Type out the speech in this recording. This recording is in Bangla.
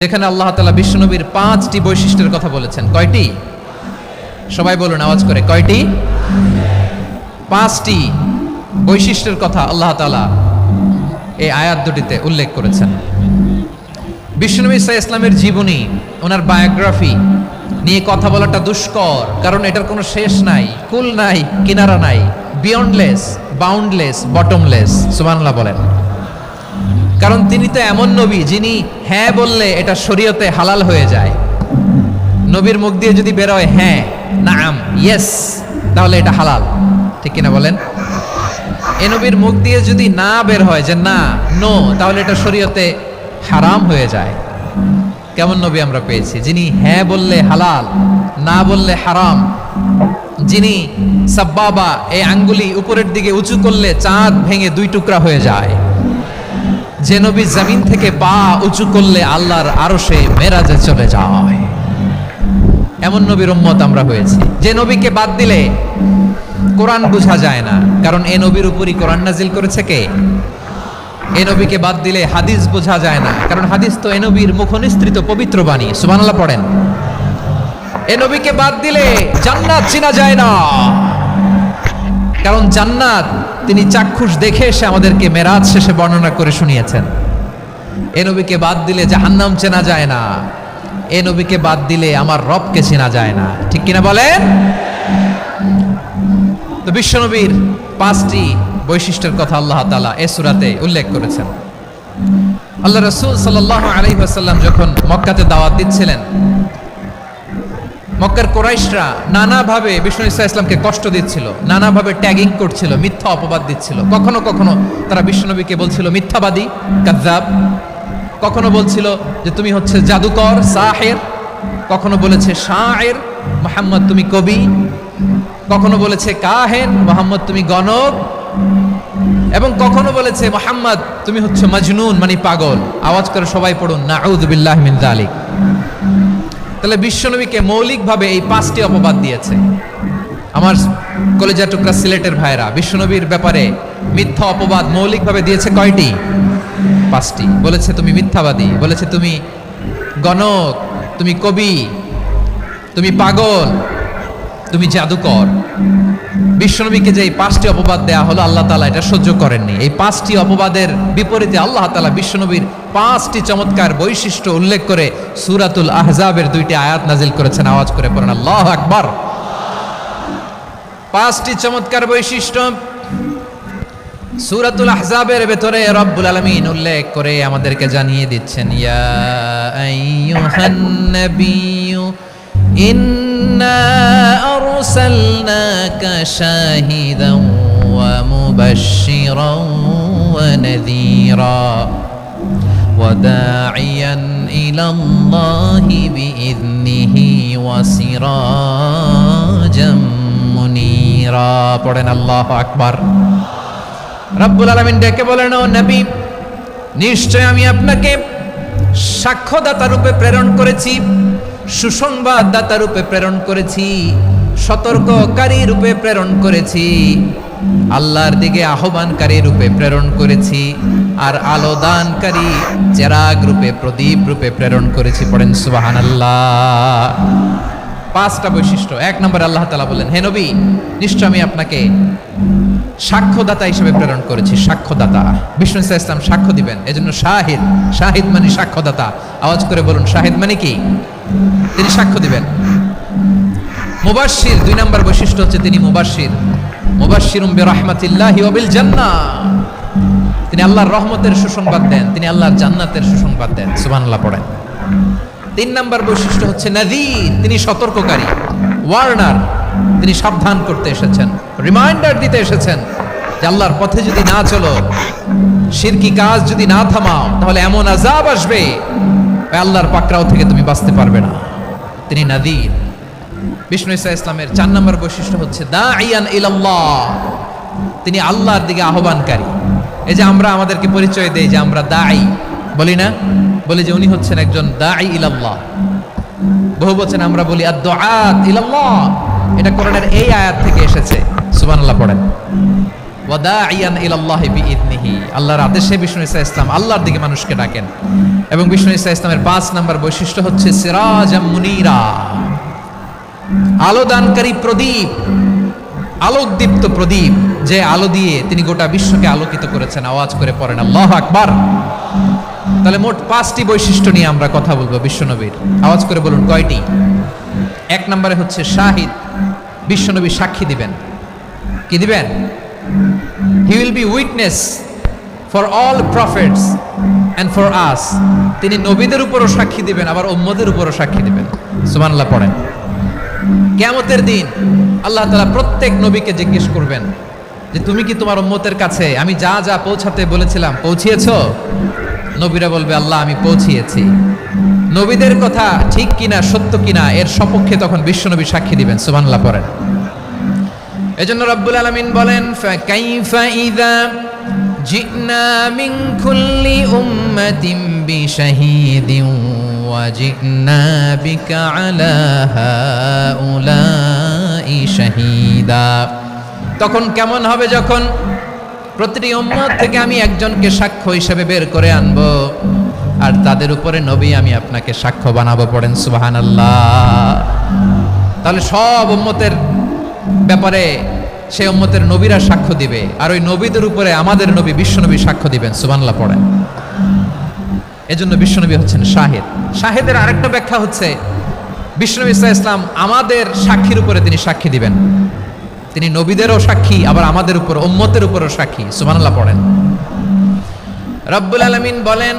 যেখানে আল্লাহ তাআলা বিশ্বনবীর 5টি বৈশিষ্ট্যের কথা বলেছেন। কয়টি? সবাই বলুন আওয়াজ করে, কয়টি? 5টি বৈশিষ্ট্যের কথা আল্লাহ তাআলা এই আয়াত দুটিতে উল্লেখ করেছেন। বিশ্বনবী সাল্লাল্লাহু আলাইহি ইসলামের জীবনী, ওনার বায়োগ্রাফি নিয়ে কথা বলাটা দুষ্কর, কারণ এটার কোনো শেষ নাই, কুল নাই, কিনারা নাই, বিয়ন্ডলেস, বাউন্ডলেস, বটমলেস। সুবহানাল্লাহ বলেন। কারণ তিনি তো এমন নবী যিনি হ্যাঁ বললে এটা শরীয়তে হালাল হয়ে যায়। নবীর মুখ দিয়ে যদি বেরোয় হ্যাঁ, নাম, ইয়েস, তাহলে এটা হালাল, ঠিক কিনা বলেন? এ নবীর মুখ দিয়ে যদি না বের হয় যে না, নো, তাহলে এটা শরীয়তে হারাম হয়ে যায়। কেমন নবী আমরা পেয়েছি, যিনি হ্যাঁ বললে হালাল, না বললে হারাম, যিনি সাব্বাবা, এই আঙ্গুলি উপরের দিকে উঁচু করলে চাঁদ ভেঙে 2 টুকরা হয়ে যায়, যে নবী জমিন থেকে পা উঁচু করলে আল্লাহর আরশে মেরাজে চলে যায়। এমন নবীর উম্মত আমরা হয়েছি। যে নবীকে বাদ দিলে কোরআন বোঝা যায় না, কারণ এ নবীর উপরই কোরআন নাজিল করেছে কে? এ নবীকে বাদ দিলে হাদিস বোঝা যায় না, কারণ হাদিস তো এ নবীর মুখনিসৃত পবিত্র বাণী। সুবহানাল্লাহ পড়েন। এ নবীকে বাদ দিলে জান্নাত চিনা যায় না, কারণ জান্নাত তিনি চাক্ষুষ দেখে এসে আমাদেরকে মেরাজ শেষে বর্ণনা করে শুনিয়েছেন। এ নবীকে বাদ দিলে জাহান্নাম চেনা যায় না, এ নবীকে বাদ দিলে আমার রবকে চেনা যায় না, ঠিক কিনা বলেন? তো বিশ্বনবীর 5টি বৈশিষ্ট্যের কথা আল্লাহ তাআলা এই সূরাতে উল্লেখ করেছেন। আল্লাহ রাসূল সাল্লাল্লাহু আলাইহি ওয়াসাল্লাম যখন মক্কাতে দাওয়াত দিচ্ছিলেন, মক্কার কুরাইশরা নানাভাবে বিষ্ণু ঈসা ইসলামকে কষ্ট দিচ্ছিল, নানাভাবে ট্যাগিং করছিল, মিথ্যা অপবাদ দিচ্ছিল। কখনো কখনো তারা বিশ্বনবীকে বলছিল মিথ্যাবাদী, কাযযাব। কখনো বলছিল যে তুমি হচ্ছে জাদুকর, সাহির। কখনো বলেছে শায়ের, মুহাম্মদ তুমি কবি। কখনো বলেছে কাহেন, মুহাম্মদ তুমি গণক। এবং কখনো বলেছে মুহাম্মদ তুমি হচ্ছে মাজনুন, মানে পাগল। আওয়াজ করে সবাই পড়ুন, নাউযু বিল্লাহি মিন যালিক। তাহলে বিশ্বনবীকে মৌলিকভাবে এই 5টি অপবাদ দিয়েছে। আমার কলেজা টুকরা সিলেটের ভাইরা, বিশ্বনবীর ব্যাপারে মিথ্যা অপবাদ মৌলিকভাবে দিয়েছে কয়টি? 5টি। বলেছে তুমি মিথ্যাবাদী, বলেছে তুমি গণক, তুমি কবি, তুমি পাগল, তুমি জাদুকর। বিশ্বনবীকে যে এই 5টি অপবাদ দেয়া হলো, আল্লাহ তাআলা এটা সহ্য করেননি। এই 5টি অপবাদের বিপরীতে আল্লাহ তাআলা বিশ্বনবীর 5টি চমৎকার বৈশিষ্ট্য উল্লেখ করে সূরাতুল আহজাবের 2টি আয়াত নাজিল করেছেন। আওয়াজ করে পড়েন আল্লাহু আকবার। 5টি চমৎকার বৈশিষ্ট্য সূরাতুল আহজাবের ভেতরে রব্বুল আলামিন উল্লেখ করে আমাদেরকে জানিয়ে দিচ্ছেন, ইয়া আইয়ুহান নাবিয়্যু ইন্না আরসালনাকা শাহিদান ওয়া মুবাশশিরান ওয়া নাযীরা ওয়া দাঈয়ান ইলাল্লাহি বিইذনিহি ওয়া সিরাজাম মুনীরা। পড়েন আল্লাহু আকবার। রব্বুল আলামিন ডেকে বলেন, ও নবী, নিশ্চয় আমি আপনাকে সাক্ষ্যদাতা রূপে প্রেরণ করেছি, সুসংবাদদাতা রূপে প্রেরণ করেছি, সতর্ককারী রূপে প্রেরণ করেছি, আল্লাহর দিকে আহ্বানকারী রূপে প্রেরণ করেছি, আর আলো দানকারী চেরাগ রূপে, প্রদীপ রূপে প্রেরণ করেছি। পড়েন সুবহানাল্লাহ। 5টা বৈশিষ্ট্য। 1 নম্বরে আল্লাহ তাআলা বলেন, হে নবী, নিশ্চয় আমি আপনাকে সাক্ষ্যদাতা হিসেবে প্রেরণ করেছি। সাক্ষ্যদাতা, বিষ্ণু ঈসা ইসলাম সাক্ষ্য দিবেন, এজন্য শাহিদ। শাহিদ মানে সাক্ষ্যদাতা। আওয়াজ করে বলুন, শাহিদ মানে কি? তিনি সাক্ষ্য দিবেন। মুবাশশির, 2 নম্বর বৈশিষ্ট্য হচ্ছে তিনি মুবাশশির। মুবাশশিরুম বিরাহমাতিল্লাহি ওয়া বিল জান্নাহ। তিনি আল্লাহর রহমতের সুসংবাদ দেন, তিনি আল্লাহর জান্নাতের সুসংবাদ দেন। সুবহানাল্লাহ পড়েন। 3 নম্বর বৈশিষ্ট্য হচ্ছে নাযীর, তিনি সতর্ককারী, ওয়ার্নার। তিনি সাবধান করতে এসেছেন, রিমাইন্ডার দিতে এসেছেন যে আল্লাহর পথে যদি না চলো, শিরকি কাজ যদি না থামাও, তাহলে এমন আযাব আসবে আল্লাহর পাকড়াও থেকে তুমি বাঁচতে পারবে না। তিনি নাযীর। বিষ্ণু ঈসা ইসলামের 4 নম্বর বৈশিষ্ট্য হচ্ছে দাঈয়ান ইলাল্লাহ, তিনি আল্লাহর দিকে আহ্বানকারী। এই যে আমরা আমাদেরকে পরিচয় দেই যে আমরা দাঈ, বলি না? বলি যে উনি হচ্ছেন একজন দাঈ ইলাল্লাহ। বহু বচন আমরা বলি আদ-দুআত ইলাল্লাহ। এটা কোরআনের এই আয়াত থেকে এসেছে। সুবহানাল্লাহ পড়েন। ওয়াদাইয়ান ইলাল্লাহি বিইذনিহি, আল্লাহর আদেশে বিষ্ণু ঈসা ইসলাম আল্লাহর দিকে মানুষকে ডাকেন। এবং বিষ্ণু ঈসা ইসলামের 5 নাম্বার বৈশিষ্ট্য হচ্ছে সিরাজাম মুনীরা, আলোদানকারী প্রদীপ, আলোকদীপ্ত প্রদীপ, যে আলো দিয়ে তিনি গোটা বিশ্বকে আলোকিত করেছেন। আওয়াজ করে পড়েন আল্লাহু আকবার। তাহলে মোট 5টি বৈশিষ্ট্য নিয়ে আমরা কথা বলবো বিশ্বনবীর। আওয়াজ করে বলুন কয়টি? 1 নম্বরে হচ্ছে শাহিদ, বিশ্বনবী সাক্ষী দিবেন। কি দিবেন? He will be witness for all prophets and for us. তিনি নবীদের উপরও সাক্ষী দিবেন, আবার উম্মতের উপরও সাক্ষী দিবেন। সুবহানাল্লাহ পড়েন। কিয়ামতের দিন আল্লাহ তাআলা প্রত্যেক নবীকে জিজ্ঞেস করবেন যে তুমি কি তোমার উম্মতের কাছে আমি যা যা পৌঁছাতে বলেছিলাম পৌঁছিয়েছো? নবীরা বলবে আল্লাহ আমি পৌঁছিয়েছি। নবীদের কথা ঠিক কিনা, সত্য কিনা, এর সপক্ষে তখন বিশ্বনবী সাক্ষী দিবেন। সুবহানাল্লাহ পড়েন। এজন্য রব্বুল আলামিন বলেন ফাকাইফা ইযা জিনা মিন কুল্লি উম্মাতিন বিশাহীদিন ওয়া জিনা বিকা আলা হাউলাই শাহীদা। তখন কেমন হবে যখন প্রতিটি উম্মত থেকে আমি একজনকে সাক্ষ্য হিসেবে বের করে আনবো, আর তাদের উপরে নবী আমি আপনাকে সাক্ষ্য বানাবো। পড়েন সুবহানাল্লাহ। তাহলে সব উম্মতের ব্যাপারে সেই উম্মতের নবীরা সাক্ষ্য দিবে, আর ওই নবীদের উপরে আমাদের নবী বিশ্বনবী সাক্ষ্য দিবেন। সুবহানাল্লাহ পড়েন। এজন্য বিশ্বনবী হচ্ছেন শাহিদ। শাহিদের আরেকটা ব্যাখ্যা হচ্ছে বিশ্বনবী সাল্লাল্লাহু আলাইহি ওয়াসাল্লাম আমাদের সাক্ষীর উপরে তিনি সাক্ষী দিবেন। তিনি নবীদেরও সাক্ষী, আবার আমাদের উপর উম্মতের উপরও সাক্ষী। সুবহানাল্লাহ পড়েন। রব্বুল আলামিন বলেন